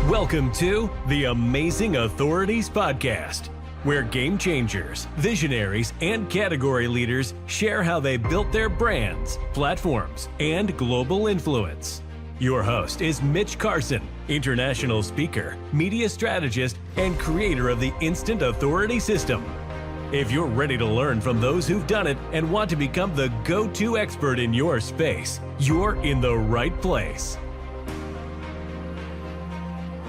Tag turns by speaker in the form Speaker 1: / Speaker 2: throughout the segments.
Speaker 1: Welcome to the Amazing Authorities Podcast, where game changers, visionaries, and category leaders share how they built their brands, platforms, and global influence. Your host is Mitch Carson, international speaker, media strategist, and creator of the Instant Authority System. If you're ready to learn from those who've done it and want to become the go-to expert in your space, you're in the right place.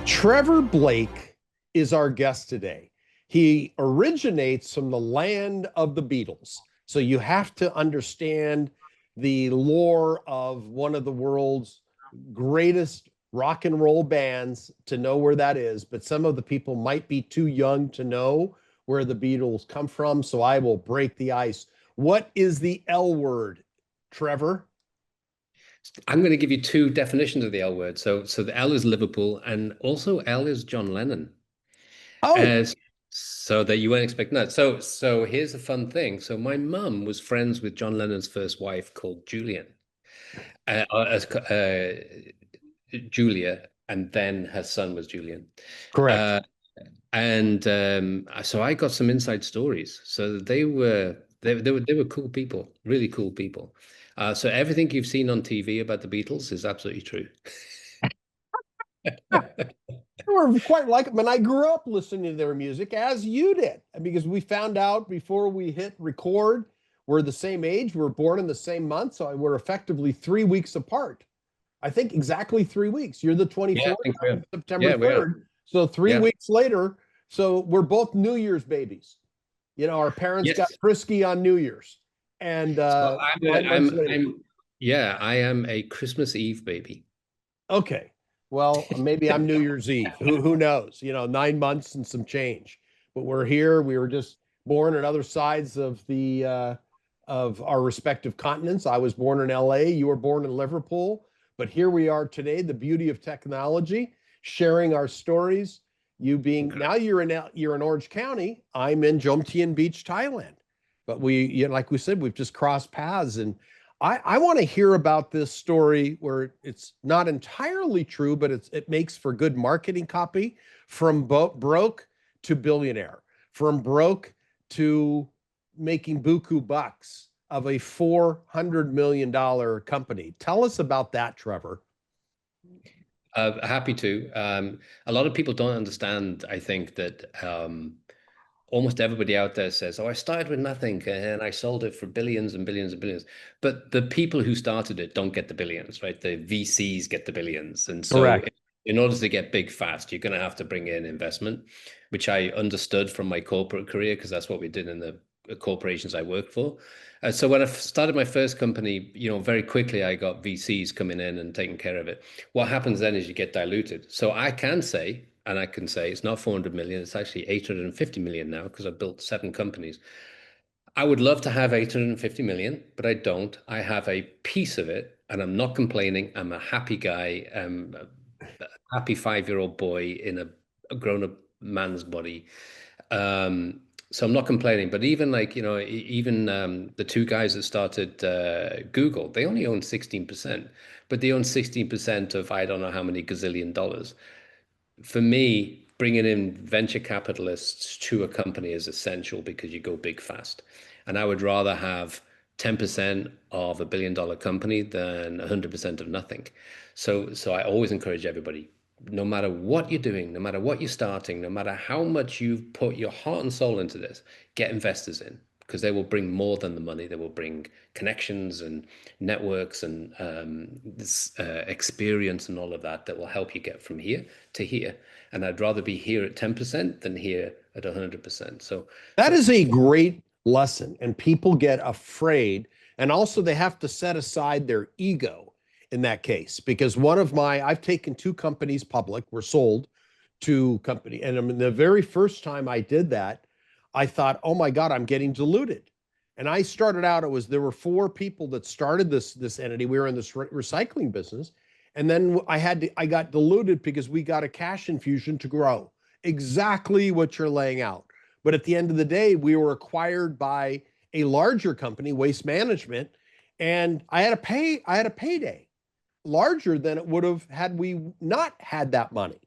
Speaker 2: Trevor Blake is our guest today. He originates from the land of the Beatles. So you have to understand the lore of one of the world's greatest rock and roll bands to know where that is. But some of the people might be too young to know where the Beatles come from. So I will break the ice. What is the L word, Trevor?
Speaker 3: I'm going to give you two definitions of the L word. So the L is Liverpool, and also L is John Lennon.
Speaker 2: Oh,
Speaker 3: so that you won't expect that. So here's a fun thing. So my mum was friends with John Lennon's first wife called Julia, and then her son was Julian.
Speaker 2: correct.
Speaker 3: So I got some inside stories. So they were cool people, really cool people. So everything you've seen on TV about the Beatles is absolutely true.
Speaker 2: We're quite like them. And I grew up listening to their music as you did, because we found out before we hit record, we're the same age. We were born in the same month. So we're effectively 3 weeks apart. I think exactly 3 weeks. You're the 24th, I'm September 3rd. So 3 weeks later. So we're both New Year's babies. You know, our parents got frisky on New Year's. And
Speaker 3: so I am a Christmas Eve baby.
Speaker 2: Okay. Well, maybe I'm New Year's Eve. Who knows? You know, 9 months and some change. But we're here. We were just born on other sides of the of our respective continents. I was born in LA. You were born in Liverpool. But here we are today. The beauty of technology, sharing our stories. You being now you're in Orange County. I'm in Jomtien Beach, Thailand. But like we said, we've just crossed paths, and I want to hear about this story where it's not entirely true, but it makes for good marketing copy. From broke to billionaire, from broke to making buku bucks of a $400 million company. Tell us about that, Trevor.
Speaker 3: Happy to. A lot of people don't understand, I think, that almost everybody out there says, oh, I started with nothing and I sold it for billions and billions and billions. But the people who started it don't get the billions, right? The VCs get the billions. And so in order to get big fast, you're going to have to bring in investment, which I understood from my corporate career, because that's what we did in the corporations I worked for. So when I started my first company, very quickly I got VCs coming in and taking care of it. What happens then is you get diluted. So I can say it's not 400 million, it's actually 850 million now, because I've built 7 companies. I would love to have 850 million, but I don't. I have a piece of it, and I'm not complaining. I'm a happy guy. I'm a happy 5-year-old boy in a grown-up man's body. So I'm not complaining, but even the 2 guys that started Google, they only own 16%, but they own 16% of I don't know how many gazillion dollars. For me, bringing in venture capitalists to a company is essential, because you go big fast. And I would rather have 10% of $1 billion company than 100% of nothing. So I always encourage everybody, no matter what you're doing, no matter what you're starting, no matter how much you've put your heart and soul into this, get investors in, because they will bring more than the money. They will bring connections and networks and this experience and all of that will help you get from here to here. And I'd rather be here at 10% than here at 100%. So
Speaker 2: that is a great lesson, and people get afraid, and also they have to set aside their ego in that case, because I've taken 2 companies public, were sold to company. And the very first time I did that, I thought, oh my God, I'm getting diluted. And I started out, there were 4 people that started this entity. We were in this recycling business. And then I got diluted because we got a cash infusion to grow. Exactly what you're laying out. But at the end of the day, we were acquired by a larger company, Waste Management, and I had a payday larger than it would have had we not had that money.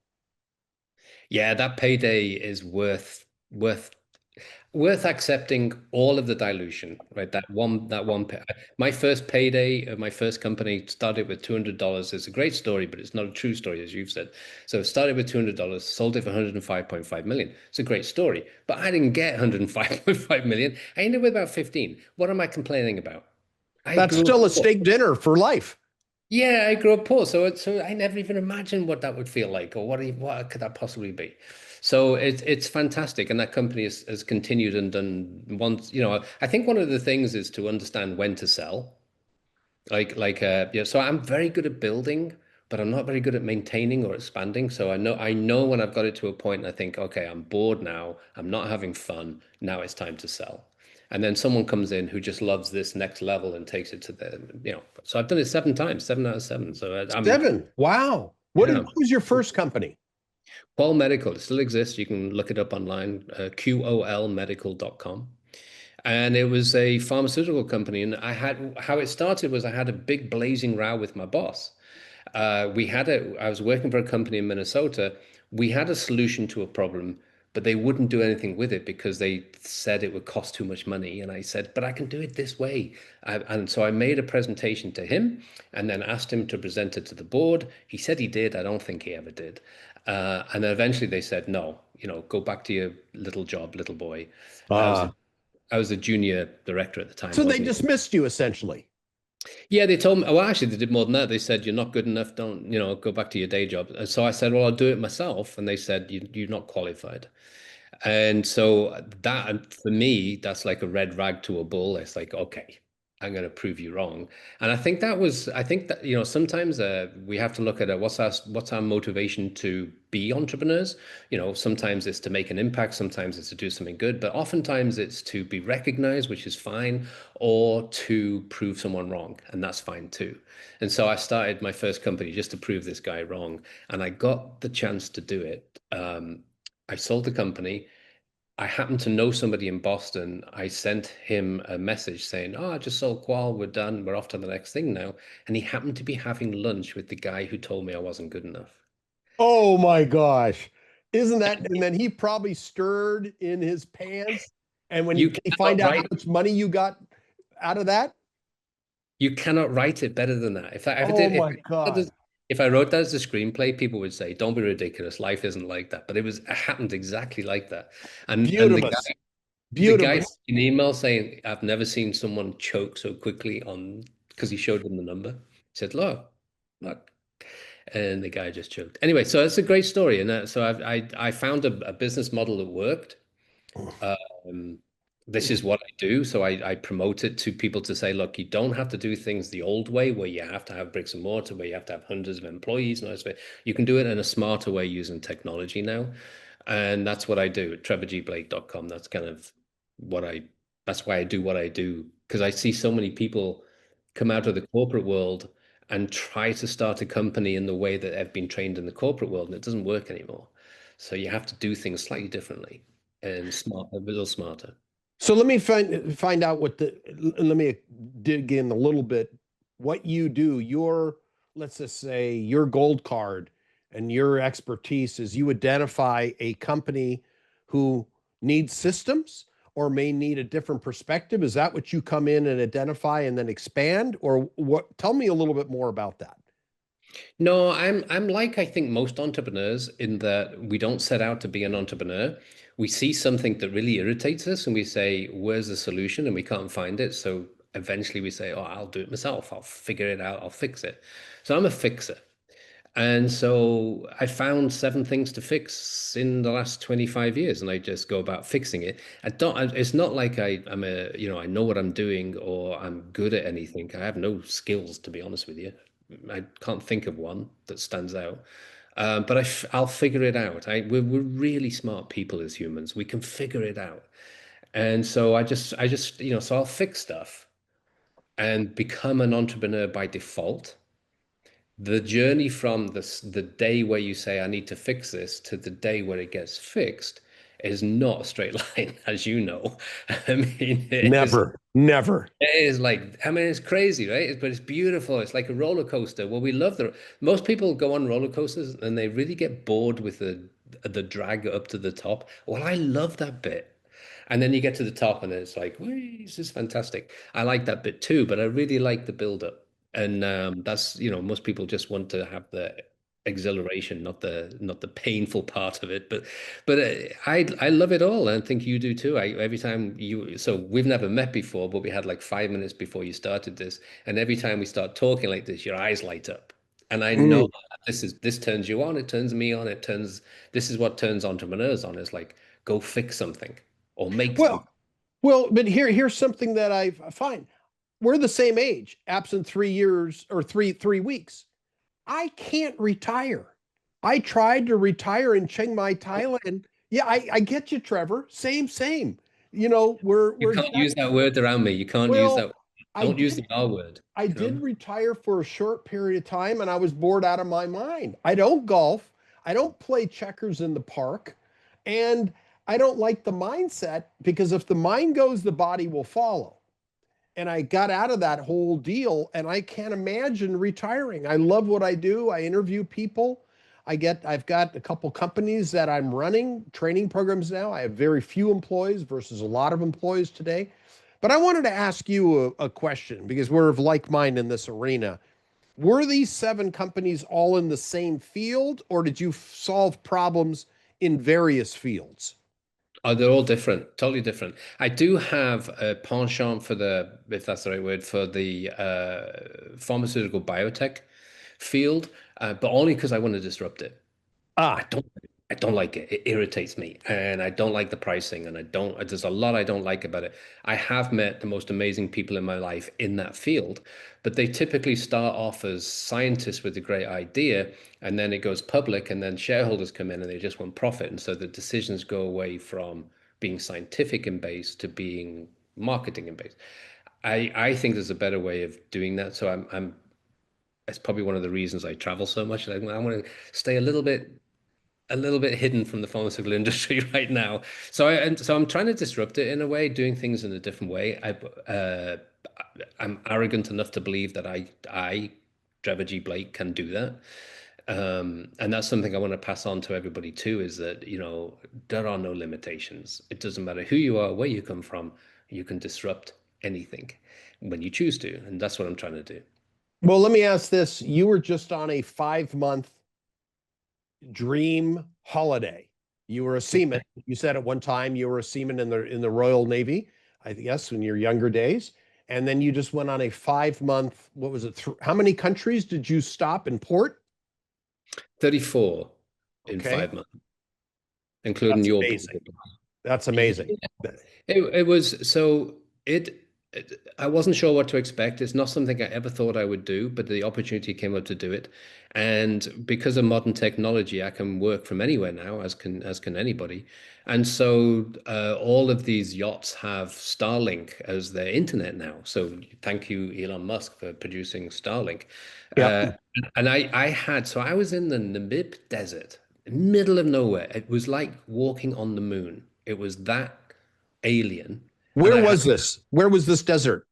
Speaker 3: Yeah, that payday is worth accepting all of the dilution, right? My first payday of my first company started with $200. It's a great story, but it's not a true story, as you've said. So it started with $200, sold it for 105.5 million. It's a great story, but I didn't get 105.5 million. I ended with about 15. What am I complaining about? I
Speaker 2: That's
Speaker 3: grew up
Speaker 2: still a
Speaker 3: poor.
Speaker 2: steak dinner for life.
Speaker 3: Yeah, I grew up poor, so I never even imagined what that would feel like, or what could that possibly be. So it's fantastic, and that company has continued and done once. I think one of the things is to understand when to sell. Yeah. So I'm very good at building, but I'm not very good at maintaining or expanding. So I know when I've got it to a point, and I think, okay, I'm bored now. I'm not having fun. Now it's time to sell. And then someone comes in who just loves this next level and takes it to the. So I've done it 7 times, 7 out of 7. So
Speaker 2: Seven. Wow.
Speaker 3: yeah.
Speaker 2: What was your first company?
Speaker 3: Qual Medical, it still exists. You can look it up online, qolmedical.com. And it was a pharmaceutical company. And how it started was I had a big blazing row with my boss. I was working for a company in Minnesota. We had a solution to a problem, but they wouldn't do anything with it because they said it would cost too much money. And I said, but I can do it this way. And so I made a presentation to him and then asked him to present it to the board. He said he did. I don't think he ever did. And then eventually they said, no, go back to your little job, little boy. I was
Speaker 2: Uh,
Speaker 3: the I was the junior director at the time,
Speaker 2: so they
Speaker 3: wasn't it?
Speaker 2: dismissed you essentially.
Speaker 3: Yeah, they told me, well, actually, they did more than that. They said, you're not good enough. Don't, go back to your day job. And so I said, well, I'll do it myself. And they said, you're not qualified. And so that, for me, that's like a red rag to a bull. It's like, okay, I'm going to prove you wrong. And I think that, sometimes we have to look at what's our motivation to be entrepreneurs. Sometimes it's to make an impact, sometimes it's to do something good, but oftentimes it's to be recognized, which is fine, or to prove someone wrong, and that's fine too. And so I started my first company just to prove this guy wrong, and I got the chance to do it. I sold the company. I happened to know somebody in Boston. I sent him a message saying, "Oh, I just sold Qual. We're done. We're off to the next thing now." And he happened to be having lunch with the guy who told me I wasn't good enough.
Speaker 2: Oh my gosh. Isn't that? And then he probably stirred in his pants. And when
Speaker 3: You
Speaker 2: he find
Speaker 3: cannot
Speaker 2: out how
Speaker 3: write.
Speaker 2: much money you got out of that,
Speaker 3: You cannot write it better than that. If I if I
Speaker 2: oh
Speaker 3: did
Speaker 2: my God.
Speaker 3: if I wrote that as a screenplay, people would say, "Don't be ridiculous. Life isn't like that." But it happened exactly like that. And
Speaker 2: Beautimous.
Speaker 3: the guy
Speaker 2: Beautimous.
Speaker 3: sent me an email saying, "I've never seen someone choke so quickly on," because he showed them the number. He said, look," and the guy just choked. Anyway, so it's a great story, and so I found a business model that worked. Um, this is what I do. So I promote it to people to say, look, you don't have to do things the old way where you have to have bricks and mortar, where you have to have hundreds of employees. And all this way. You can do it in a smarter way using technology now. And that's what I do at trevorgblake.com. That's kind of what that's why I do what I do. Because I see so many people come out of the corporate world and try to start a company in the way that they've been trained in the corporate world, and it doesn't work anymore. So you have to do things slightly differently and a little smarter.
Speaker 2: So let me find out let me dig in a little bit what you do. Let's just say your gold card and your expertise is you identify a company who needs systems or may need a different perspective. Is that what you come in and identify and then expand? Or what? Tell me a little bit more about that.
Speaker 3: No, I'm like I think most entrepreneurs in that we don't set out to be an entrepreneur. We see something that really irritates us and we say, "Where's the solution?" and we can't find it. So eventually we say, "Oh, I'll do it myself. I'll figure it out. I'll fix it." So I'm a fixer. And so I found 7 things to fix in the last 25 years, and I just go about fixing it. It's not like I know what I'm doing or I'm good at anything. I have no skills, to be honest with you. I can't think of one that stands out. But I'll figure it out. We're really smart people as humans. We can figure it out. And so so I'll fix stuff and become an entrepreneur by default. The journey from the day where you say, I need to fix this, to the day where it gets fixed is not a straight line, as you know. I mean,
Speaker 2: Never, never.
Speaker 3: it is like, I mean, it's crazy, right? But it's beautiful. It's like a roller coaster. Well, we love most people go on roller coasters and they really get bored with the drag up to the top. Well, I love that bit. And then you get to the top and it's like, "Whee, this is fantastic." I like that bit too, but I really like the build up. And that's, most people just want to have the exhilaration, not the painful part of it. But I love it all, and I think you do too. Every time so we've never met before, but we had like 5 minutes before you started this, and every time we start talking like this, your eyes light up, and I know
Speaker 2: Mm.
Speaker 3: this turns you on, it turns me on, this is what turns entrepreneurs on. Is like, go fix something or make something.
Speaker 2: Well, but here's something that I find. We're the same age, absent 3 years or three weeks. I can't retire. I tried to retire in Chiang Mai, Thailand. Yeah, I get you, Trevor. Same.
Speaker 3: You
Speaker 2: We're
Speaker 3: can't use that word around me. You can't use
Speaker 2: well,
Speaker 3: that.
Speaker 2: I
Speaker 3: Don't use
Speaker 2: did
Speaker 3: the R word,
Speaker 2: I
Speaker 3: you
Speaker 2: did
Speaker 3: know?
Speaker 2: retire for a short period of time and I was bored out of my mind. I don't golf. I don't play checkers in the park. And I don't like the mindset because if the mind goes, the body will follow. And I got out of that whole deal and I can't imagine retiring. I love what I do. I interview people. I've got a couple companies that I'm running training programs now. I have very few employees versus a lot of employees today. But I wanted to ask you a question because we're of like mind in this arena. Were these 7 companies all in the same field, or did you solve problems in various fields?
Speaker 3: Oh, they're all different, totally different. I do have a penchant for if that's the right word, for the pharmaceutical biotech field, but only because I want to disrupt it. I
Speaker 2: Ah,
Speaker 3: don't I don't like it. It irritates me, and I don't like the pricing, and I don't there's a lot I don't like about it. I have met the most amazing people in my life in that field, but they typically start off as scientists with a great idea, and then it goes public, and then shareholders come in and they just want profit. And so the decisions go away from being scientific in base to being marketing in base. I think there's a better way of doing that. So I'm it's probably one of the reasons I travel so much. I want to stay a little bit hidden from the pharmaceutical industry right now. So I'm trying to disrupt it in a way, doing things in a different way. I'm arrogant enough to believe that Trevor G. Blake, can do that. And that's something I want to pass on to everybody too, is that, there are no limitations. It doesn't matter who you are, where you come from, you can disrupt anything when you choose to. And that's what I'm trying to do.
Speaker 2: well, let me ask this. You were just on a 5 month dream holiday. You were a seaman. You said at one time you were a seaman in the Royal Navy, I guess, in your younger days. And then you just went on a 5 month, what was it? How many countries did you stop in port?
Speaker 3: 34 in
Speaker 2: Okay.
Speaker 3: 5 months, including
Speaker 2: That's
Speaker 3: your
Speaker 2: amazing.
Speaker 3: visit.
Speaker 2: That's
Speaker 3: Yeah.
Speaker 2: amazing.
Speaker 3: It was so I wasn't sure what to expect. It's not something I ever thought I would do, but the opportunity came up to do it. And because of modern technology, I can work from anywhere now, as can anybody. And so all of these yachts have Starlink as their internet now. So thank you, Elon Musk, for producing Starlink.
Speaker 2: Yep.
Speaker 3: Uh, and I was in the Namib Desert, middle of nowhere. It was like walking on the moon. It was that alien. And
Speaker 2: Where was this? Where was this desert?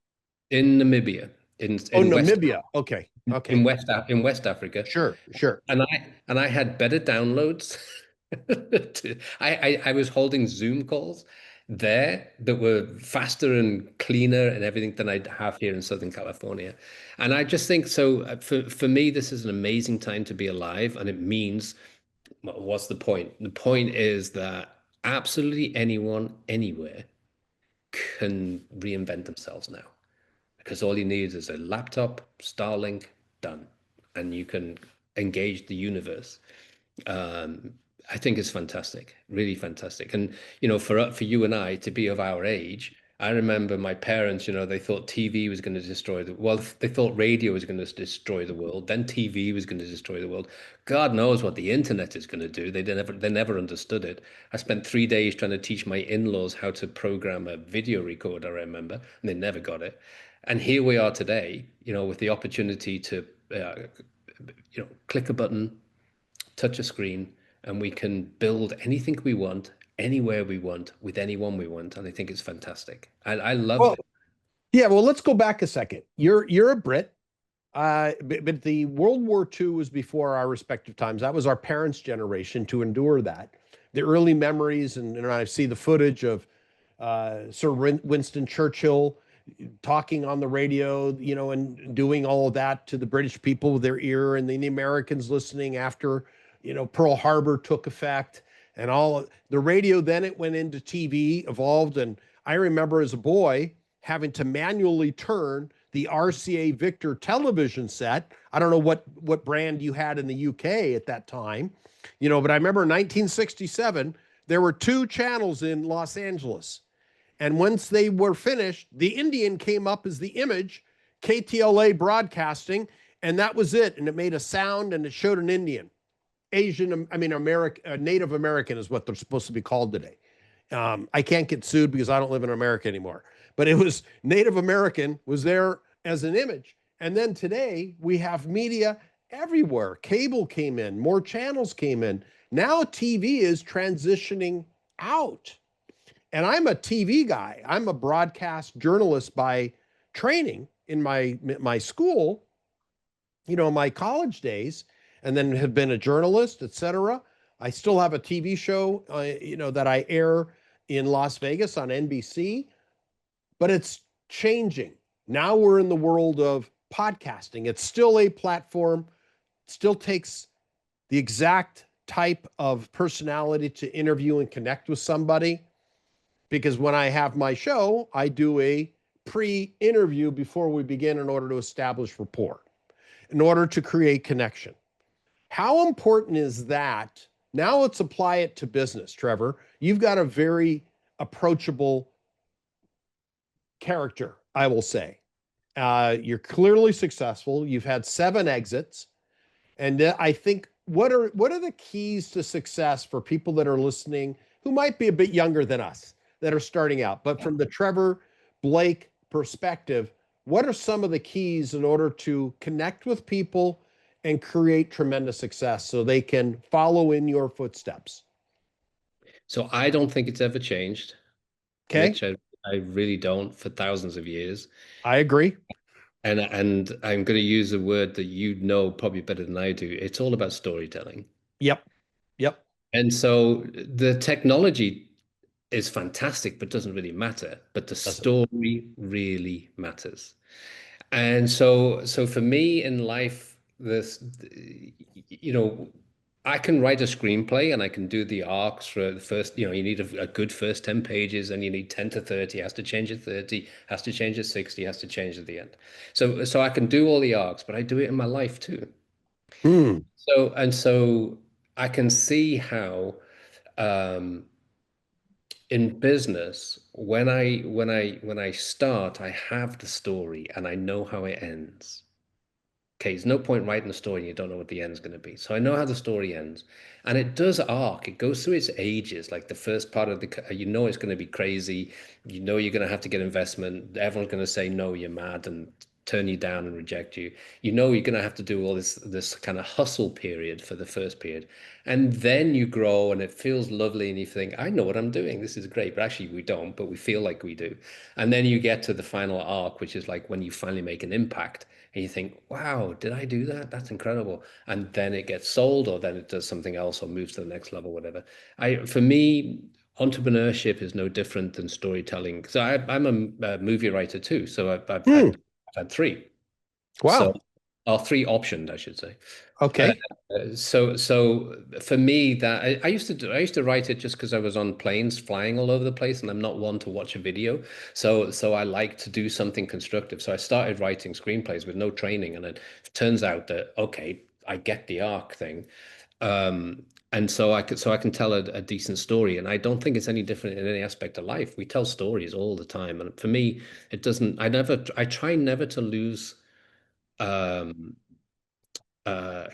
Speaker 3: in Namibia, in
Speaker 2: Oh,
Speaker 3: in West
Speaker 2: Namibia. Okay.
Speaker 3: in
Speaker 2: Okay.
Speaker 3: West in West Africa,
Speaker 2: Sure.
Speaker 3: and I had better downloads. I was holding Zoom calls there that were faster and cleaner and everything than I'd have here in Southern California. And I just think so. For me, this is an amazing time to be alive, and it means, what's the point? The point is that absolutely anyone, anywhere, can reinvent themselves now, because all you need is a laptop, Starlink, done, and you can engage the universe. Um, I think it's fantastic, really fantastic. And for you and I to be of our age, I remember my parents. They thought TV was going to destroy they thought radio was going to destroy the world. Then TV was going to destroy the world. God knows what the internet is going to do. They never understood it. I spent 3 days trying to teach my in-laws how to program a video recorder, I remember, and they never got it. And here we are today, with the opportunity to, click a button, touch a screen, and we can build anything we want anywhere we want with anyone we want. And I think it's fantastic. I love
Speaker 2: Well,
Speaker 3: it.
Speaker 2: yeah, well, let's go back a second. You're a Brit. But the World War II was before our respective times. That was our parents' generation to endure that. The early memories, and I see the footage of Sir Winston Churchill talking on the radio, and doing all of that to the British people with their ear, and then the Americans listening after, Pearl Harbor took effect, and all the radio. Then it went into TV, evolved, and I remember as a boy having to manually turn the RCA Victor television set. I don't know what brand you had in the UK at that time, but I remember in 1967 there were two channels in Los Angeles. And once they were finished, the Indian came up as the image, KTLA broadcasting, and that was it. And it made a sound and it showed an Indian. Native American is what they're supposed to be called today. I can't get sued because I don't live in America anymore. But it was Native American was there as an image. And then today we have media everywhere. Cable came in, more channels came in. Now TV is transitioning out. And I'm a TV guy. I'm a broadcast journalist by training in my school, my college days, and then have been a journalist, etc. I still have a TV show, that I air in Las Vegas on NBC, but it's changing. Now we're in the world of podcasting. It's still a platform, still takes the exact type of personality to interview and connect with somebody. Because when I have my show, I do a pre-interview before we begin in order to establish rapport, in order to create connection. How important is that? Now let's apply it to business, Trevor. You've got a very approachable character, I will say. You're clearly successful. You've had 7 exits. And I think what are the keys to success for people that are listening who might be a bit younger than us, that are starting out? But from the Trevor Blake perspective, what are some of the keys in order to connect with people and create tremendous success so they can follow in your footsteps?
Speaker 3: So I don't think it's ever changed,
Speaker 2: Okay,
Speaker 3: Mitch. I really don't, for thousands of years.
Speaker 2: I agree.
Speaker 3: And I'm going to use a word that you know probably better than I do. It's all about storytelling.
Speaker 2: Yep, yep.
Speaker 3: And so the technology is fantastic, but doesn't really matter. But the
Speaker 2: Doesn't.
Speaker 3: story really matters. And so for me in life, you know, I can write a screenplay and I can do the arcs for the first, you need a good first 10 pages, and you need 10 to 30, has to change at 30, has to change at 60, has to change at the end. So I can do all the arcs, but I do it in my life too.
Speaker 2: Hmm.
Speaker 3: So I can see how um in business, when I start, I have the story and I know how it ends. Okay, there's no point writing a story and you don't know what the end's going to be. So I know how the story ends, and it does arc. It goes through its ages. Like the first part of it's going to be crazy. You're going to have to get investment. Everyone's going to say no, you're mad, and turn you down and reject you. You're going to have to do all this kind of hustle period for the first period, and then you grow and it feels lovely, and you think, I know what I'm doing. This is great, but actually we don't. But we feel like we do, and then you get to the final arc, which is like when you finally make an impact and you think, wow, did I do that? That's incredible. And then it gets sold, or then it does something else or moves to the next level, whatever. For me, entrepreneurship is no different than storytelling. So I'm a movie writer too. So
Speaker 2: Hmm.
Speaker 3: I've had 3. So,
Speaker 2: Wow.
Speaker 3: or 3 optioned, I should say. Uh,
Speaker 2: Okay.
Speaker 3: so for me, that I used to write it just because I was on planes flying all over the place, and I'm not one to watch a video. So I like to do something constructive. So I started writing screenplays with no training, and it turns out that okay, I get the arc thing. And so I can tell a decent story, and I don't think it's any different in any aspect of life. We tell stories all the time, and for me, it doesn't. I try never to lose um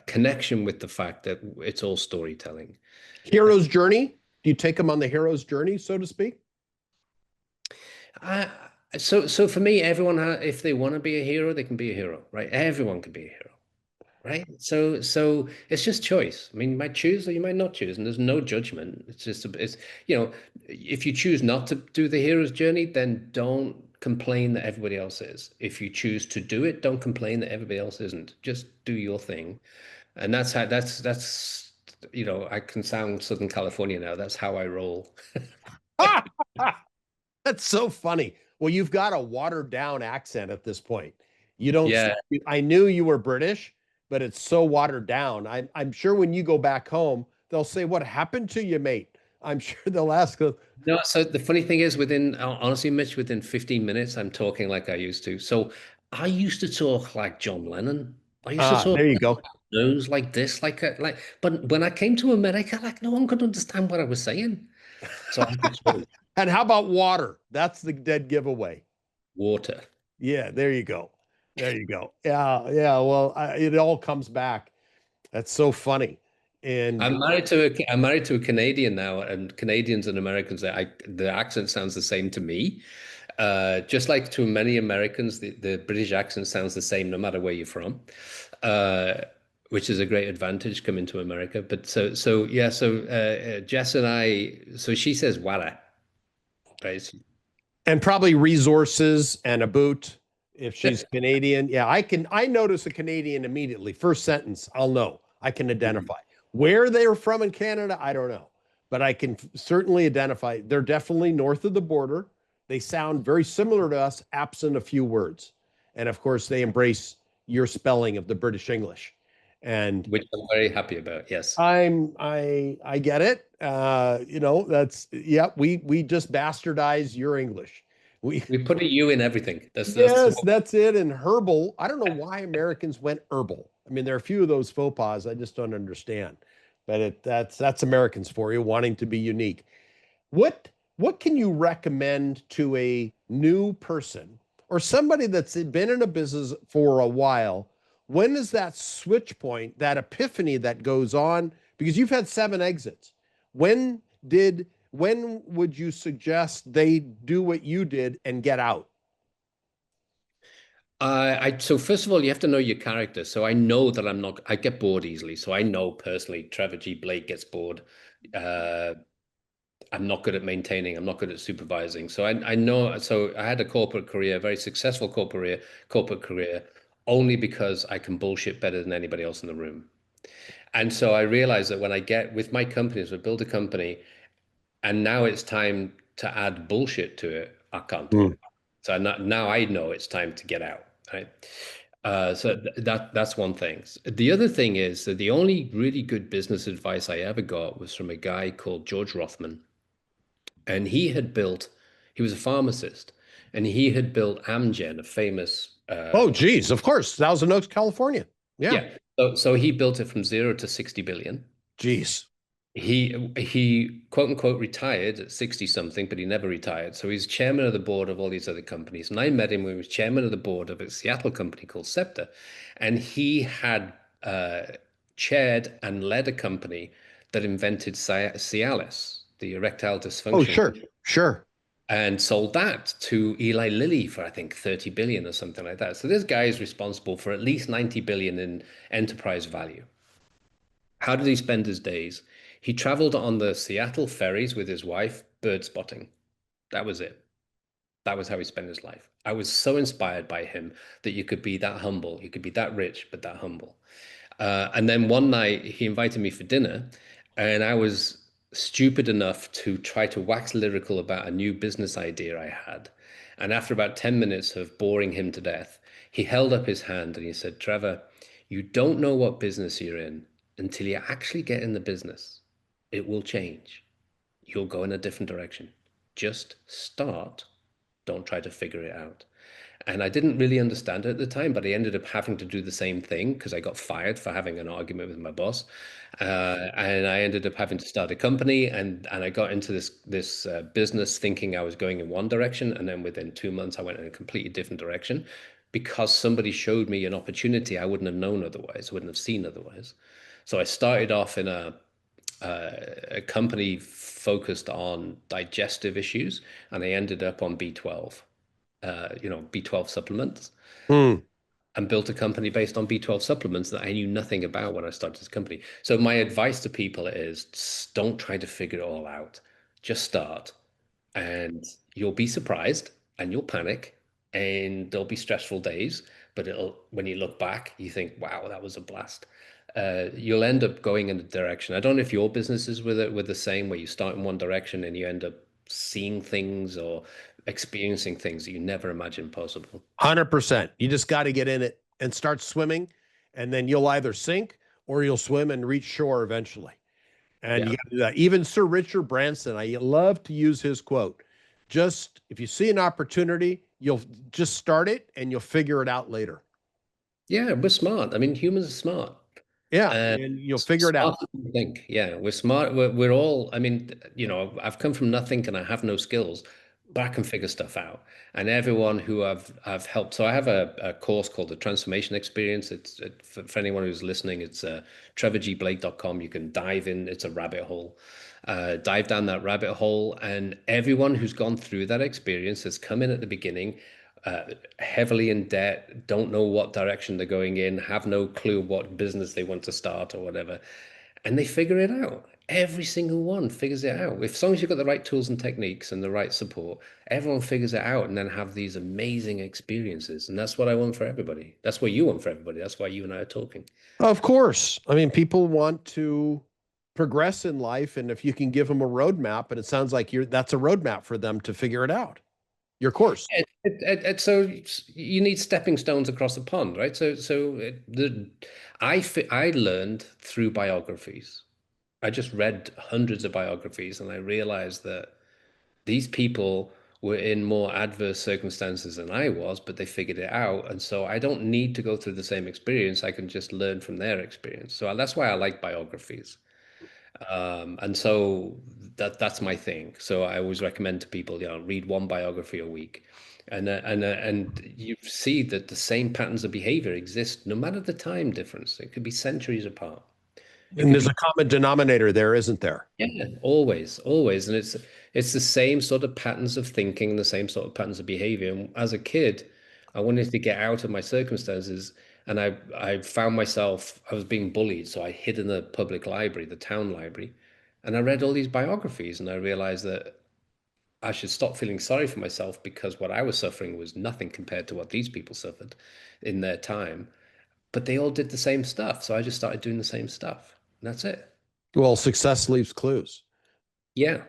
Speaker 3: connection with the fact that it's all storytelling.
Speaker 2: Hero's journey. Do you take them on the hero's journey, so to speak?
Speaker 3: I, so for me, everyone if they want to be a hero, they can be a hero, right? Everyone can be a hero, right? So it's just choice. I mean, you might choose or you might not choose, and there's no judgment. It's just it's if you choose not to do the hero's journey, then don't complain that everybody else is. If you choose to do it, don't complain that everybody else isn't. Just do your thing. And that's I can sound Southern California now. That's how I roll.
Speaker 2: That's so funny. Well, you've got a watered down accent at this point. You don't,
Speaker 3: Yeah.
Speaker 2: I knew you were British, but it's so watered down. I'm sure when you go back home, they'll say, "What happened to you, mate?" I'm sure they'll ask.
Speaker 3: No, so the funny thing is honestly, Mitch, within 15 minutes, I'm talking like I used to. So I used to talk like John Lennon. I used to talk
Speaker 2: There you go.
Speaker 3: nose like this, but when I came to America, like no one could understand what I was saying. So I had to switch.
Speaker 2: And how about water? That's the dead giveaway.
Speaker 3: Water.
Speaker 2: Yeah, there you go. There you go. Yeah, yeah. Well, it all comes back. That's so funny. And
Speaker 3: I'm married to a Canadian now, and Canadians and Americans, the accent sounds the same to me. Just like to many Americans, the British accent sounds the same no matter where you're from, uh, which is a great advantage coming to America. But Jess and I, so she says "wara," right?
Speaker 2: and probably resources and a boot if she's Canadian. Yeah, I notice a Canadian immediately. First sentence, I'll know. I can identify. Where they're from in Canada, I don't know. But I can certainly identify. They're definitely north of the border. They sound very similar to us, absent a few words. And of course, they embrace your spelling of the British English. And
Speaker 3: Which I'm very happy about. Yes.
Speaker 2: I get it. That's yeah, we just bastardize your English. We
Speaker 3: We put a U in everything.
Speaker 2: Yes, that's it. And herbal. I don't know why Americans went herbal. I mean, there are a few of those faux pas I just don't understand. But that's Americans for you, wanting to be unique. What what can you recommend to a new person or somebody that's been in a business for a while? When is that switch point, that epiphany that goes on? Because you've had 7 exits. When would you suggest they do what you did and get out?
Speaker 3: So first of all, you have to know your character. So I know that I get bored easily. So I know personally, Trevor G. Blake gets bored. Uh, I'm not good at maintaining. I'm not good at supervising. So I know. So I had a corporate career, very successful corporate career, only because I can bullshit better than anybody else in the room. And so I realized that when I get with my companies, we build a company, and now it's time to add bullshit to it. I can't do
Speaker 2: Mm.
Speaker 3: it. So now I know it's time to get out. Right. That's one thing. The other thing is that the only really good business advice I ever got was from a guy called George Rothman. And he was a pharmacist, and he had built Amgen, a famous,
Speaker 2: Oh, geez, of course. Thousand Oaks, California. Yeah.
Speaker 3: yeah. So he built it from 0 to 60 billion.
Speaker 2: Geez.
Speaker 3: He quote unquote retired at 60 something, but he never retired. So he's chairman of the board of all these other companies. And I met him when he was chairman of the board of a Seattle company called Scepter. And he had chaired and led a company that invented Cialis, the erectile
Speaker 2: Oh,
Speaker 3: dysfunction,
Speaker 2: sure. Sure.
Speaker 3: and sold that to Eli Lilly for I think 30 billion or something like that. So this guy is responsible for at least 90 billion in enterprise value. How did he spend his days? He traveled on the Seattle ferries with his wife, bird spotting. That was it. That was how he spent his life. I was so inspired by him that you could be that humble. You could be that rich, but that humble. And then one night he invited me for dinner, and I was stupid enough to try to wax lyrical about a new business idea I had. And after about 10 minutes of boring him to death, he held up his hand and he said, Trevor, you don't know what business you're in until you actually get in the business. It will change. You'll go in a different direction. Just start. Don't try to figure it out. And I didn't really understand it at the time, but I ended up having to do the same thing because I got fired for having an argument with my boss. And I ended up having to start a company, and I got into this business thinking I was going in one direction. And then within 2 months, I went in a completely different direction because somebody showed me an opportunity I wouldn't have known otherwise, wouldn't have seen otherwise. So I started off in a company focused on digestive issues, and I ended up on B12, B12 supplements.
Speaker 2: Hmm.
Speaker 3: and built a company based on B12 supplements that I knew nothing about when I started this company. So my advice to people is don't try to figure it all out. Just start, and you'll be surprised and you'll panic and there'll be stressful days, but when you look back, you think, wow, that was a blast. You'll end up going in a direction. I don't know if your businesses were the same, where you start in one direction and you end up seeing things or experiencing things that you never imagined possible.
Speaker 2: 100%. You just got to get in it and start swimming, and then you'll either sink or you'll swim and reach shore eventually. And
Speaker 3: Yeah.
Speaker 2: you got to do that. Even Sir Richard Branson, I love to use his quote. Just if you see an opportunity, you'll just start it and you'll figure it out later.
Speaker 3: Yeah, we're smart. I mean, humans are smart.
Speaker 2: Yeah,
Speaker 3: And
Speaker 2: and you'll figure it out.
Speaker 3: smarter than we think. Yeah, we're smart. We're all, I mean, I've come from nothing and I have no skills, but I can figure stuff out. And everyone who I've helped. So I have a course called the Transformation Experience. For anyone who's listening, it's trevorgblake.com. You can dive in. It's a rabbit hole. Dive down that rabbit hole. And everyone who's gone through that experience has come in at the beginning heavily in debt, don't know what direction they're going in, have no clue what business they want to start or whatever. And they figure it out. Every single one figures it out. If, as long as you've got the right tools and techniques and the right support, everyone figures it out and then have these amazing experiences. And that's what I want for everybody. That's what you want for everybody. That's why you and I are talking.
Speaker 2: Of course. I mean, people want to progress in life, and if you can give them a roadmap, and it sounds like that's a roadmap for them to figure it out. Your course.
Speaker 3: So you need stepping stones across the pond, right? I learned through biographies. I just read hundreds of biographies, and I realized that these people were in more adverse circumstances than I was, but they figured it out. And so I don't need to go through the same experience. I can just learn from their experience. So that's why I like biographies. And so that's my thing. So I always recommend to people, read one biography a week, and you see that the same patterns of behavior exist no matter the time difference. It could be centuries apart.
Speaker 2: And there's a common denominator there, isn't there?
Speaker 3: Yeah, always, always. And it's the same sort of patterns of thinking, the same sort of patterns of behavior. And as a kid, I wanted to get out of my circumstances, and I found myself, I was being bullied, so I hid in the public library, the town library, and I read all these biographies, and I realized that I should stop feeling sorry for myself because what I was suffering was nothing compared to what these people suffered in their time. But they all did the same stuff, so I just started doing the same stuff. And that's it.
Speaker 2: Well, success leaves clues.
Speaker 3: Yeah,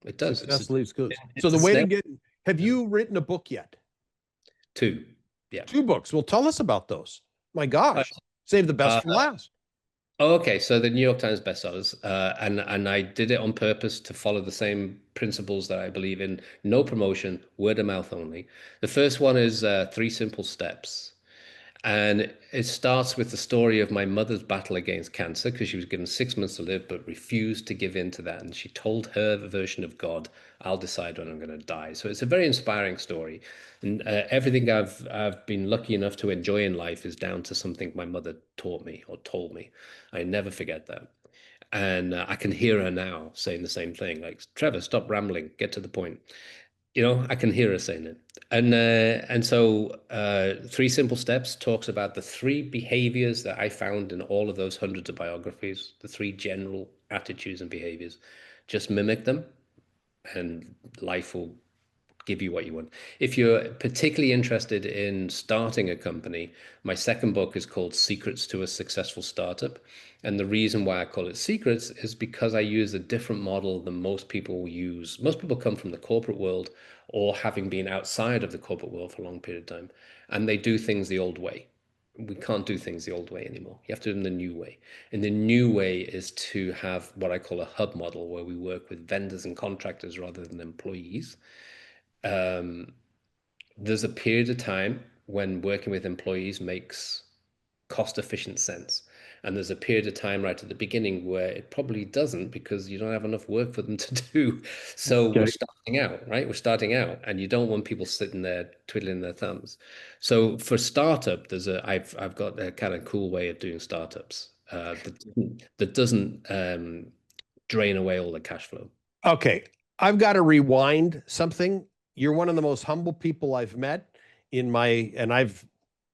Speaker 3: it does.
Speaker 2: Success leaves clues. So the way to get, have you written a book yet?
Speaker 3: Two. Yeah.
Speaker 2: 2 books. Well, tell us about those. My gosh, save the best for last.
Speaker 3: Oh, okay. So the New York Times bestsellers, and I did it on purpose to follow the same principles that I believe in: no promotion, word of mouth only. The first one is 3 Simple Steps. And it starts with the story of my mother's battle against cancer, because she was given 6 months to live, but refused to give in to that. And she told her version of God, I'll decide when I'm going to die. So it's a very inspiring story. And everything I've been lucky enough to enjoy in life is down to something my mother taught me or told me. I never forget that. And I can hear her now saying the same thing, like, Trevor, stop rambling, get to the point. I can hear her saying it. And so 3 Simple Steps talks about the 3 behaviors that I found in all of those hundreds of biographies, the 3 general attitudes and behaviors. Just mimic them, and life will give you what you want. If you're particularly interested in starting a company, my second book is called Secrets to a Successful Startup. And the reason why I call it Secrets is because I use a different model than most people use. Most people come from the corporate world, or having been outside of the corporate world for a long period of time, and they do things the old way. We can't do things the old way anymore. You have to do them the new way. And the new way is to have what I call a hub model, where we work with vendors and contractors rather than employees. There's a period of time when working with employees makes cost-efficient sense. And there's a period of time right at the beginning where it probably doesn't, because you don't have enough work for them to do. So we're starting out, right? We're starting out, and you don't want people sitting there twiddling their thumbs. So for startup, I've got a kind of cool way of doing startups that doesn't drain away all the cash flow.
Speaker 2: Okay, I've got to rewind something. You're one of the most humble people I've met and I've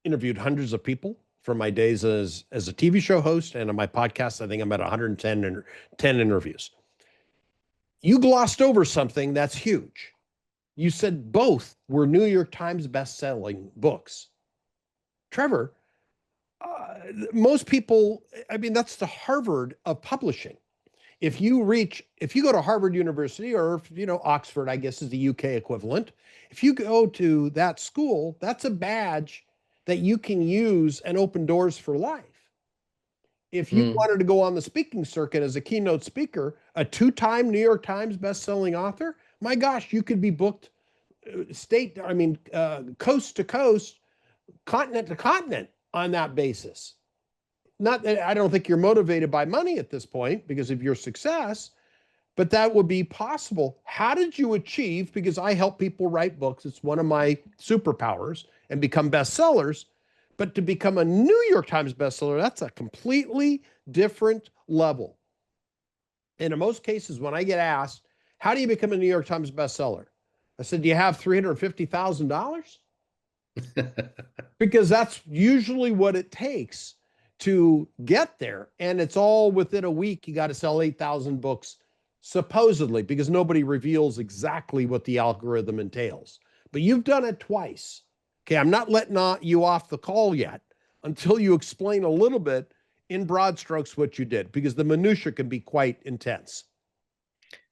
Speaker 2: interviewed hundreds of people from my days as a TV show host, and on my podcast, I think I'm at 110 10 interviews. You glossed over something that's huge. You said both were New York Times best-selling books. Trevor, most people, I mean, that's the Harvard of publishing. If you go to Harvard University, or, Oxford, I guess is the UK equivalent. If you go to that school, that's a badge that you can use and open doors for life. If you wanted to go on the speaking circuit as a keynote speaker, a 2-time New York Times best-selling author, my gosh, you could be booked coast to coast, continent to continent on that basis. Not that I don't think you're motivated by money at this point because of your success, but that would be possible. How did you achieve? Because I help people write books. It's one of my superpowers, and become bestsellers. But to become a New York Times bestseller, that's a completely different level. And in most cases, when I get asked, how do you become a New York Times bestseller? I said, do you have $350,000? Because that's usually what it takes to get there. And it's all within a week. You got to sell 8,000 books, supposedly, because nobody reveals exactly what the algorithm entails. But you've done it twice. Okay, I'm not letting you off the call yet until you explain a little bit in broad strokes what you did, because the minutia can be quite intense.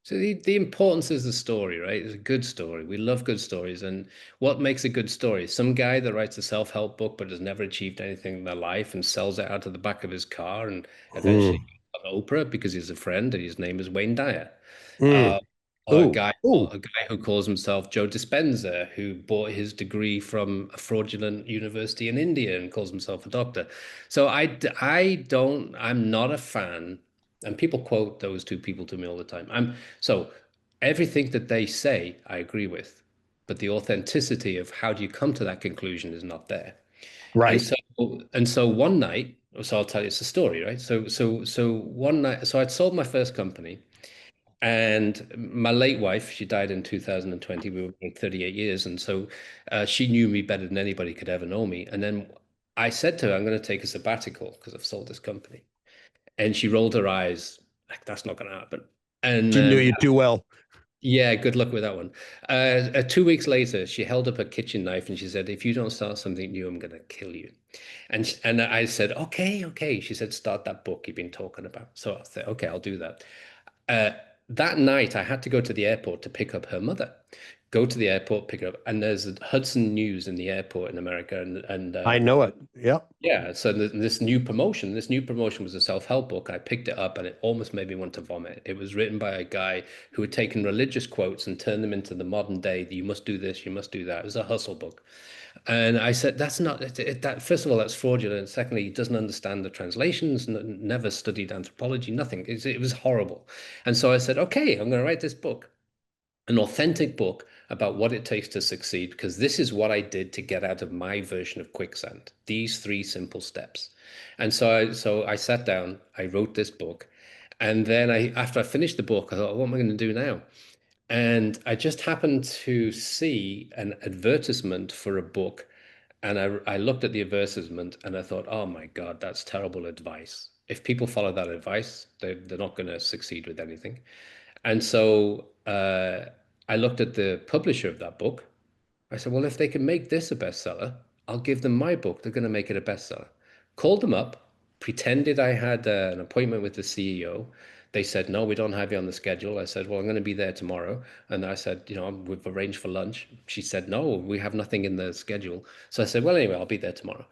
Speaker 3: So the importance is the story, right? It's a good story. We love good stories. And what makes a good story? Some guy that writes a self-help book but has never achieved anything in their life and sells it out of the back of his car and eventually on Oprah because he's a friend and his name is Wayne Dyer. Or a guy who calls himself Joe Dispenza, who bought his degree from a fraudulent university in India and calls himself a doctor. So I'm not a fan, and people quote those two people to me all the time. So everything that they say, I agree with, but the authenticity of how do you come to that conclusion is not there. And
Speaker 2: Right.
Speaker 3: so one night, so I'll tell you, it's a story, right? So one night, so I'd sold my first company. And my late wife, she died in 2020. We were married 38 years. And so she knew me better than anybody could ever know me. And then I said to her, I'm going to take a sabbatical because I've sold this company. And she rolled her eyes, like, that's not going to happen. And
Speaker 2: She knew you too well.
Speaker 3: yeah, good luck with that one. 2 weeks later, she held up a kitchen knife and she said, if you don't start something new, I'm going to kill you. And I said, okay, okay. She said, start that book you've been talking about. So I said, okay, I'll do that. That night, I had to go to the airport to pick up her mother. Go to the airport, pick her up, and there's Hudson News in the airport in America, and
Speaker 2: I know it. Yep.
Speaker 3: yeah. So this new promotion was a self-help book. I picked it up, and it almost made me want to vomit. It was written by a guy who had taken religious quotes and turned them into the modern day. You must do this, you must do that. It was a hustle book. And I said, that's not that. First of all, that's fraudulent. Secondly, he doesn't understand the translations, never studied anthropology, nothing. It was horrible. And so I said, okay, I'm going to write this book, an authentic book about what it takes to succeed, because this is what I did to get out of my version of quicksand. These 3 simple steps. And so I sat down, I wrote this book. And then after I finished the book, I thought, what am I going to do now? And I just happened to see an advertisement for a book. And I looked at the advertisement and I thought, oh my God, that's terrible advice. If people follow that advice, they're not going to succeed with anything. And so I looked at the publisher of that book. I said, well, if they can make this a bestseller, I'll give them my book. They're going to make it a bestseller. Called them up, pretended I had an appointment with the CEO. They said, no, we don't have you on the schedule. I said, well, I'm going to be there tomorrow. And I said, we've arranged for lunch. She said, no, we have nothing in the schedule. So I said, well, anyway, I'll be there tomorrow.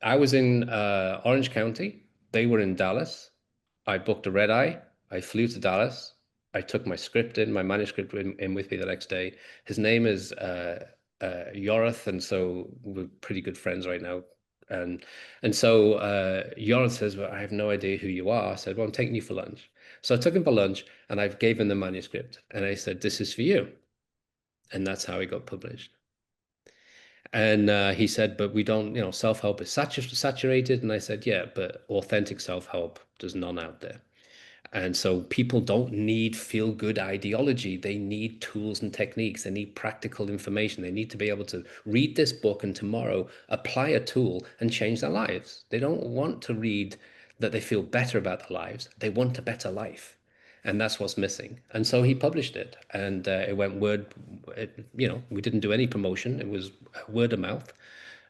Speaker 3: I was in Orange County. They were in Dallas. I booked a red eye. I flew to Dallas. I took my manuscript in with me the next day. His name is Yorath, and so we're pretty good friends right now. And so Yorath says, well, I have no idea who you are. I said, well, I'm taking you for lunch. So I took him for lunch and I gave him the manuscript and I said, this is for you. And that's how it got published. And he said, but we don't, self-help is saturated. And I said, yeah, but authentic self-help, there's none out there. And so people don't need feel-good ideology. They need tools and techniques. They need practical information. They need to be able to read this book and tomorrow apply a tool and change their lives. They don't want to read that they feel better about their lives. They want a better life. And that's what's missing. And so he published it, and it went we didn't do any promotion. It was word of mouth.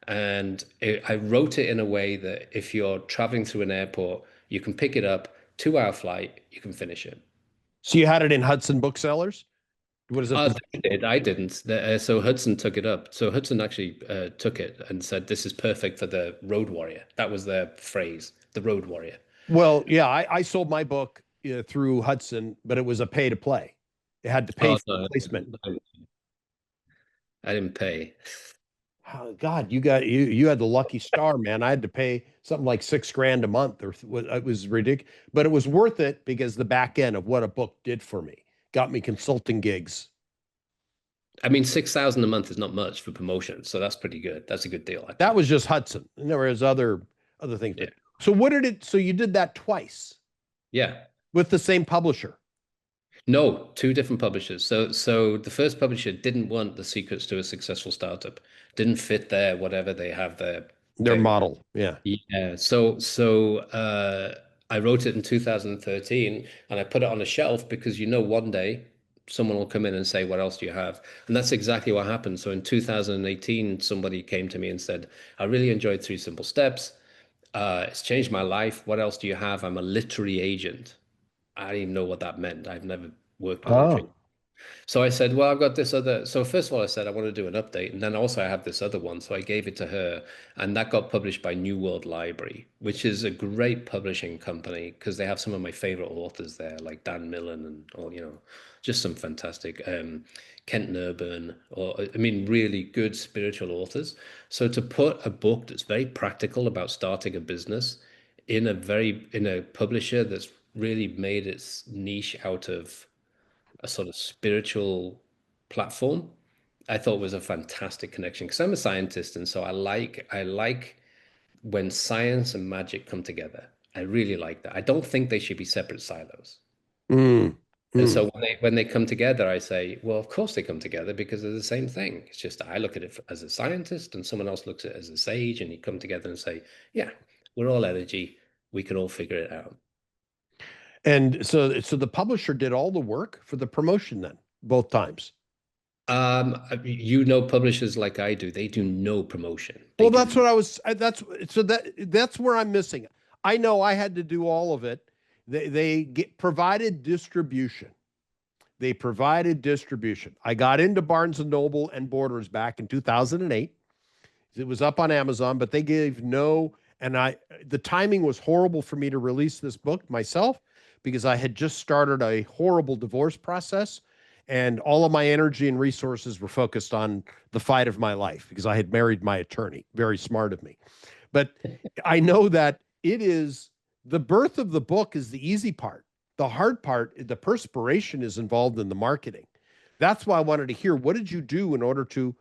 Speaker 3: And I wrote it in a way that if you're traveling through an airport, you can pick it up, 2 hour flight, you can finish it.
Speaker 2: So you had it in Hudson Booksellers? What is it?
Speaker 3: They did. I didn't. So Hudson took it up. So Hudson actually took it and said, "This is perfect for the road warrior." That was their phrase, the road warrior.
Speaker 2: Well, yeah, I sold my book through Hudson, but it was a pay to play. It had to pay for the placement.
Speaker 3: I didn't pay.
Speaker 2: Oh, God, you had the lucky star, man. I had to pay something like $6,000 a month, or it was ridiculous, but it was worth it because the back end of what a book did for me got me consulting gigs.
Speaker 3: I mean, 6,000 a month is not much for promotion, so that's pretty good. That's a good deal. I think.
Speaker 2: That was just Hudson, and there was other things.
Speaker 3: Yeah.
Speaker 2: So what did it? So you did that twice?
Speaker 3: Yeah.
Speaker 2: With the same publisher?
Speaker 3: No, two different publishers. So the first publisher didn't want the secrets to a successful startup. Didn't fit their whatever they have
Speaker 2: their model. Yeah.
Speaker 3: Yeah. So I wrote it in 2013 and I put it on a shelf because one day someone will come in and say, "What else do you have?" And that's exactly what happened. So in 2018, somebody came to me and said, "I really enjoyed Three Simple Steps. It's changed my life. What else do you have? I'm a literary agent." I didn't even know what that meant. I've never worked with literature. So I said, well, I've got this other. So first of all, I said, I want to do an update. And then also I have this other one. So I gave it to her and that got published by New World Library, which is a great publishing company because they have some of my favorite authors there, like Dan Millen and all, just some fantastic, Kent Nerburn, really good spiritual authors. So to put a book that's very practical about starting a business in a publisher that's really made its niche out of a sort of spiritual platform, I thought was a fantastic connection because I'm a scientist, and so I like when science and magic come together. I really like that. I don't think they should be separate silos. And so when they come together, I say, well, of course they come together because they're the same thing. It's just I look at it as a scientist, and someone else looks at it as a sage, and you come together and say, yeah, we're all energy. We can all figure it out.
Speaker 2: And so the publisher did all the work for the promotion then, both times.
Speaker 3: Publishers like I do, they do no promotion.
Speaker 2: Well, that's what I was. That's where I'm missing it. I know I had to do all of it. They provided distribution. They provided distribution. I got into Barnes and Noble and Borders back in 2008. It was up on Amazon, but they gave no. And the timing was horrible for me to release this book myself because I had just started a horrible divorce process and all of my energy and resources were focused on the fight of my life because I had married my attorney. Very smart of me. But I know that it is the birth of the book is the easy part. The hard part, the perspiration is involved in the marketing. That's why I wanted to hear, what did you do in order to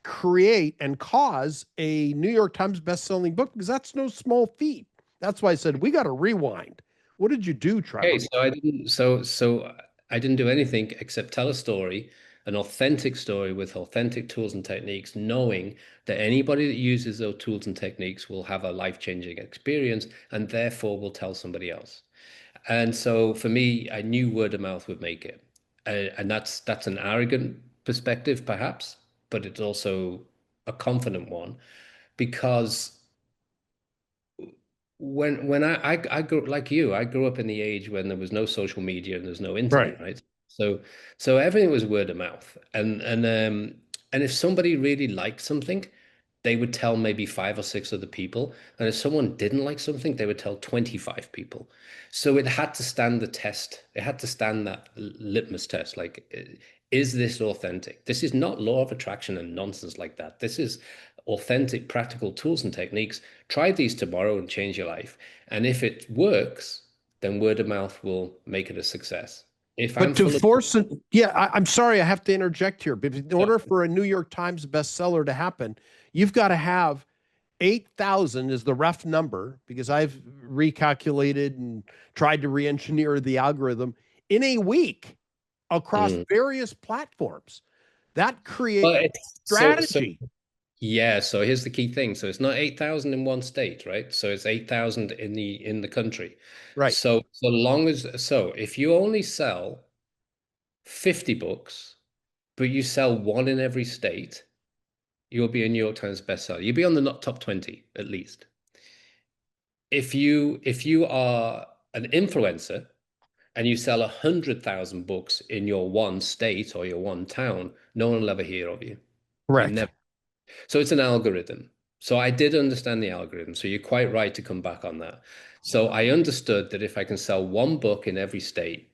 Speaker 2: create and cause a New York Times best-selling book? Because that's no small feat. That's why I said, we got to rewind. What did you do, Trevor?
Speaker 3: Okay, so I didn't do anything except tell a story, an authentic story with authentic tools and techniques, knowing that anybody that uses those tools and techniques will have a life-changing experience and therefore will tell somebody else. And so for me, I knew word of mouth would make it. And that's an arrogant perspective, perhaps, but it's also a confident one because when I grew like you, I grew up in the age when there was no social media and there's no internet, right? So everything was word of mouth. And if somebody really liked something, they would tell maybe 5 or 6 other people. And if someone didn't like something, they would tell 25 people. So it had to stand the test. It had to stand that litmus test. Like, is this authentic? This is not law of attraction and nonsense like that. This is authentic, practical tools and techniques. Try these tomorrow and change your life. And if it works, then word of mouth will make it a success.
Speaker 2: I'm sorry, I have to interject here. But in order for a New York Times bestseller to happen, you've got to have 8,000 is the rough number because I've recalculated and tried to re-engineer the algorithm in a week across various platforms. That creates
Speaker 3: But it's so
Speaker 2: strategy.
Speaker 3: yeah, so here's the key thing. So it's not 8,000 in one state, right? So it's 8,000 in the country.
Speaker 2: Right.
Speaker 3: So long as if you only sell 50 books, but you sell one in every state, you'll be a New York Times bestseller. You'll be on the not top 20 at least. If you are an influencer and you sell 100,000 books in your one state or your one town, no one will ever hear of you. You
Speaker 2: Correct.
Speaker 3: never. So it's an algorithm. So I did understand the algorithm. So you're quite right to come back on that. So I understood that if I can sell one book in every state,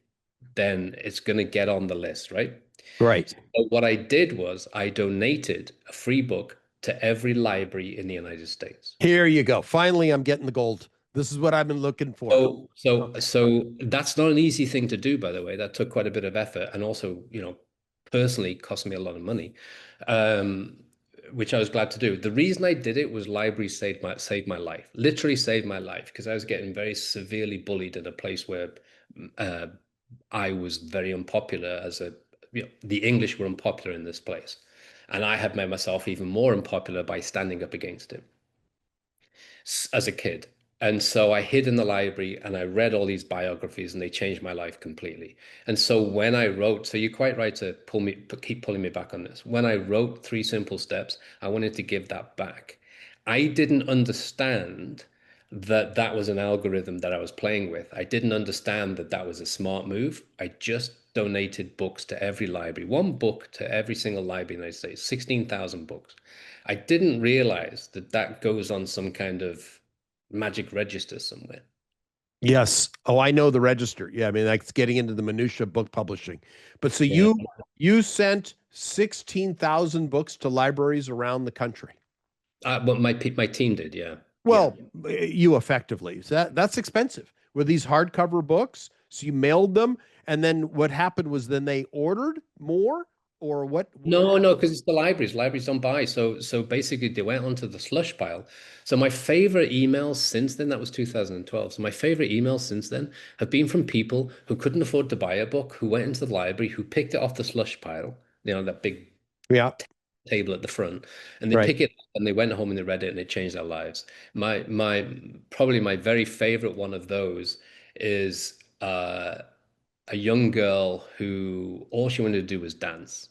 Speaker 3: then it's going to get on the list, right?
Speaker 2: Right.
Speaker 3: So what I did was I donated a free book to every library in the United States.
Speaker 2: Here you go. Finally, I'm getting the gold. This is what I've been looking for.
Speaker 3: So that's not an easy thing to do, by the way. That took quite a bit of effort and also, personally cost me a lot of money, which I was glad to do. The reason I did it was libraries saved my life, literally saved my life, because I was getting very severely bullied at a place where I was very unpopular the English were unpopular in this place. And I had made myself even more unpopular by standing up against it as a kid. And so I hid in the library and I read all these biographies and they changed my life completely. And so when I wrote, so you're quite right to keep pulling me back on this. When I wrote Three Simple Steps, I wanted to give that back. I didn't understand that was an algorithm that I was playing with. I didn't understand that was a smart move. I just donated books to every library, one book to every single library in the United States, 16,000 books. I didn't realize that goes on some kind of magic register somewhere.
Speaker 2: Yes. Oh, I know the register. Yeah, I mean, that's getting into the minutia of book publishing. But so
Speaker 3: Yeah.
Speaker 2: you sent 16,000 books to libraries around the country.
Speaker 3: Well, my team did, yeah.
Speaker 2: Well, you effectively. So that's expensive. Were these hardcover books? So you mailed them, and then what happened was then they ordered more, or what?
Speaker 3: No, because it's the libraries. Libraries don't buy. So basically they went onto the slush pile. So my favorite emails since then, that was 2012. So my favorite emails since then have been from people who couldn't afford to buy a book, who went into the library, who picked it off the slush pile, that big
Speaker 2: Yeah.
Speaker 3: table at the front, and they pick it up and they went home and they read it and it changed their lives. Probably my very favorite one of those is a young girl who all she wanted to do was dance.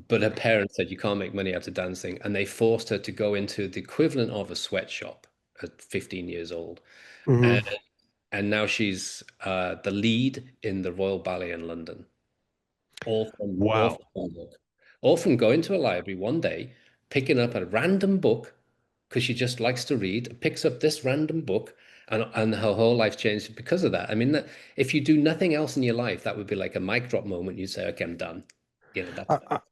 Speaker 3: But her parents said you can't make money out of dancing, and they forced her to go into the equivalent of a sweatshop at 15 years old.
Speaker 2: Mm-hmm.
Speaker 3: And now she's the lead in the Royal Ballet in London.
Speaker 2: Wow.
Speaker 3: All from going to a library one day, picking up a random book because she just likes to read, picks up this random book, and her whole life changed because of that. I mean, if you do nothing else in your life, that would be like a mic drop moment. You'd say, "Okay, I'm done."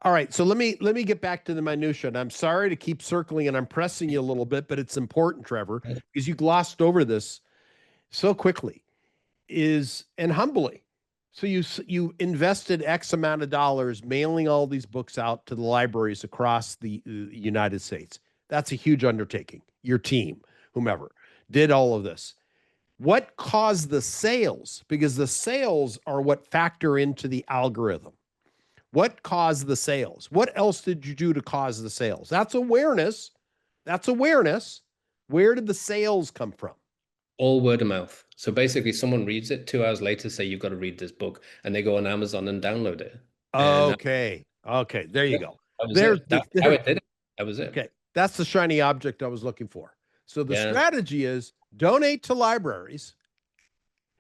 Speaker 2: All right. So let me get back to the minutia. And I'm sorry to keep circling and I'm pressing you a little bit, but it's important, Trevor, because you glossed over this so quickly. And humbly. So you invested X amount of dollars mailing all these books out to the libraries across the United States. That's a huge undertaking. Your team, whomever, did all of this. What caused the sales? Because the sales are what factor into the algorithm. What caused the sales? What else did you do to cause the sales? That's awareness. That's awareness. Where did the sales come from?
Speaker 3: All word of mouth. So basically, someone reads it 2 hours later, say, "You've got to read this book," and they go on Amazon and download it.
Speaker 2: Okay. There you go.
Speaker 3: There's how it did it. That was it.
Speaker 2: Okay. That's the shiny object I was looking for. So the strategy is donate to libraries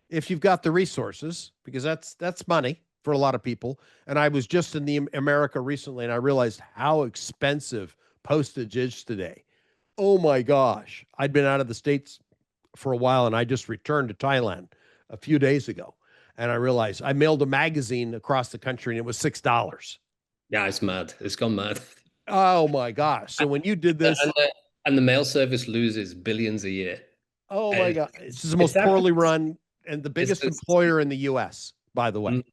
Speaker 2: if you've got the resources, because that's money for a lot of people. And I was just in the America recently, and I realized how expensive postage is today. Oh my gosh. I'd been out of the States for a while, and I just returned to Thailand a few days ago. And I realized I mailed a magazine across the country, and it was $6.
Speaker 3: Yeah, it's mad. It's gone mad.
Speaker 2: Oh my gosh. So when you did this,
Speaker 3: and the mail service loses billions a year.
Speaker 2: oh my God, it's the most poorly run and the biggest employer in the US, by the way.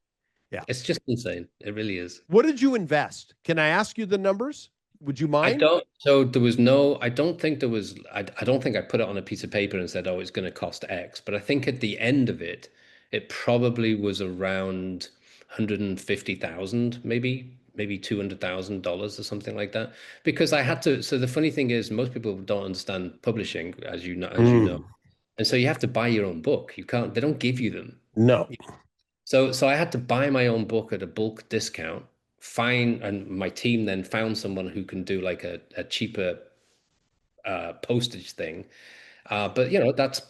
Speaker 2: Yeah.
Speaker 3: It's just insane. It really is.
Speaker 2: What did you invest? Can I ask you the numbers? Would you
Speaker 3: I
Speaker 2: mind?
Speaker 3: don't, so there was no, I don't think there was, I don't think I put it on a piece of paper and said, oh, it's going to cost X. But I think at the end of it, it probably was around 150,000, maybe $200,000 or something like that. Because I had to, so the funny thing is, most people don't understand publishing, as you know.
Speaker 2: Mm,
Speaker 3: And so you have to buy your own book. You can't, they don't give you them.
Speaker 2: no.
Speaker 3: So I had to buy my own book at a bulk discount, and my team then found someone who can do like a cheaper postage thing. But that's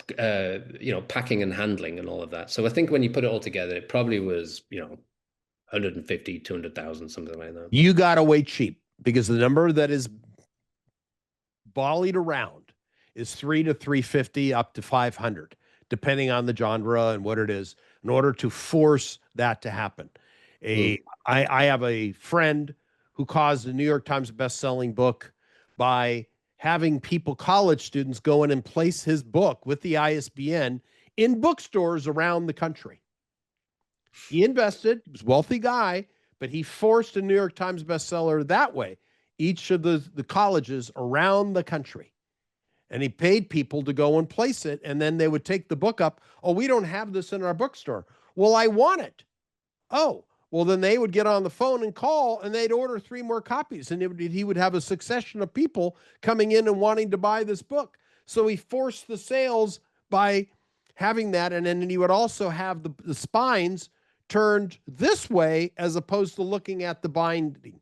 Speaker 3: packing and handling and all of that. So I think when you put it all together, it probably was 150, 200,000, something like that.
Speaker 2: You got away cheap because the number that is volleyed around is 3 to 350 up to 500, depending on the genre and what it is, in order to force that to happen. I have a friend who caused a New York Times best-selling book by having college students, go in and place his book with the ISBN in bookstores around the country. He invested, he was a wealthy guy, but he forced a New York Times bestseller that way, each of the colleges around the country. And he paid people to go and place it, and then they would take the book up. Oh, we don't have this in our bookstore. Well, I want it. Oh, well, then they would get on the phone and call, and they'd order 3 more copies, and he would have a succession of people coming in and wanting to buy this book. So he forced the sales by having that, and then he would also have the spines turned this way as opposed to looking at the binding.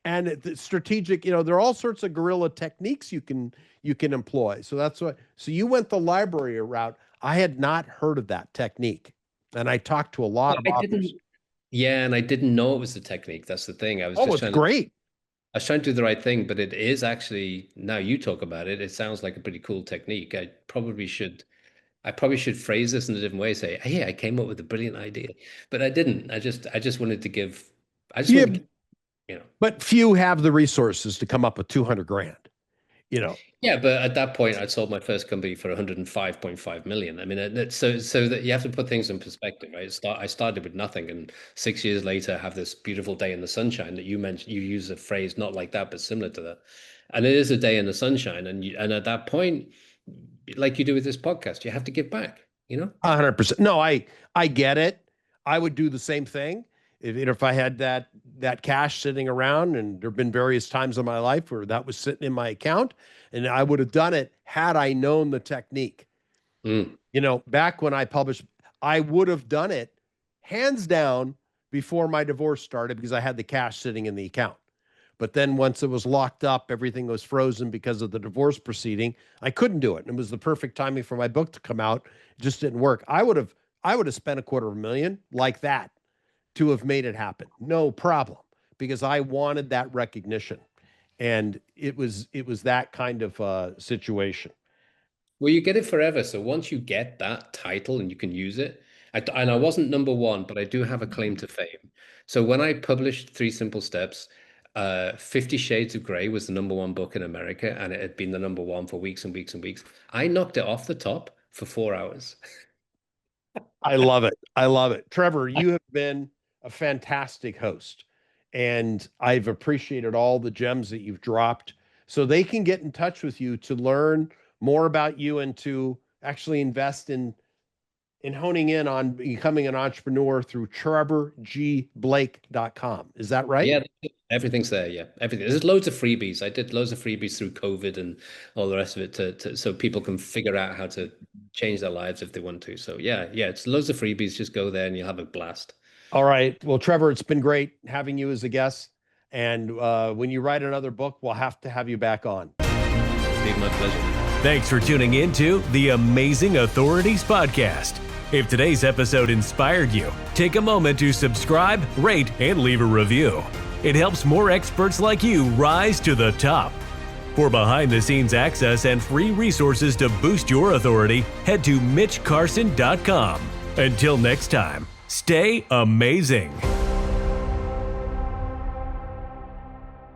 Speaker 2: And the strategic, there are all sorts of guerrilla techniques you can employ. So that's what. So you went the library route. I had not heard of that technique, and I talked to a lot of authors.
Speaker 3: Yeah, and I didn't know it was the technique. That's the thing. I was
Speaker 2: it's great.
Speaker 3: I was trying to do the right thing, but it is actually, now you talk about it, it sounds like a pretty cool technique. I probably should phrase this in a different way. Say, hey, I came up with a brilliant idea, but I didn't. I just wanted to give.
Speaker 2: But few have the resources to come up with 200 grand.
Speaker 3: Yeah, but at that point, I'd sold my first company for 105.5 million. I mean, so that you have to put things in perspective, right? I started with nothing, and 6 years later, have this beautiful day in the sunshine that you mentioned. You use a phrase not like that, but similar to that, and it is a day in the sunshine. And at that point, like you do with this podcast, you have to give back.
Speaker 2: 100%. No, I get it. I would do the same thing. If I had that cash sitting around, and there've been various times in my life where that was sitting in my account, and I would have done it had I known the technique. Back when I published, I would have done it hands down before my divorce started because I had the cash sitting in the account. But then once it was locked up, everything was frozen because of the divorce proceeding. I couldn't do it. And it was the perfect timing for my book to come out. It just didn't work. I would have spent $250,000 like that to have made it happen. No problem. Because I wanted that recognition. And it was that kind of situation.
Speaker 3: Well, you get it forever. So once you get that title and you can use it, and I wasn't number one, but I do have a claim to fame. So when I published 3 Simple Steps, 50 Shades of Grey was the number 1 book in America, and it had been the number 1 for weeks and weeks and weeks. I knocked it off the top for 4 hours.
Speaker 2: I love it. I love it. Trevor, you have been a fantastic host, and I've appreciated all the gems that you've dropped. So they can get in touch with you to learn more about you and to actually invest in honing in on becoming an entrepreneur through trevorgblake.com. Is that right?
Speaker 3: Yeah, everything's there. Yeah, everything. There's loads of freebies. I did loads of freebies through COVID and all the rest of it so people can figure out how to change their lives if they want to. So yeah, it's loads of freebies. Just go there and you'll have a blast.
Speaker 2: All right. Well, Trevor, it's been great having you as a guest. And when you write another book, we'll have to have you back on.
Speaker 3: It'd be my pleasure.
Speaker 1: Thanks for tuning in to the Amazing Authorities Podcast. If today's episode inspired you, take a moment to subscribe, rate, and leave a review. It helps more experts like you rise to the top. For behind-the-scenes access and free resources to boost your authority, head to mitchcarson.com. Until next time, stay amazing.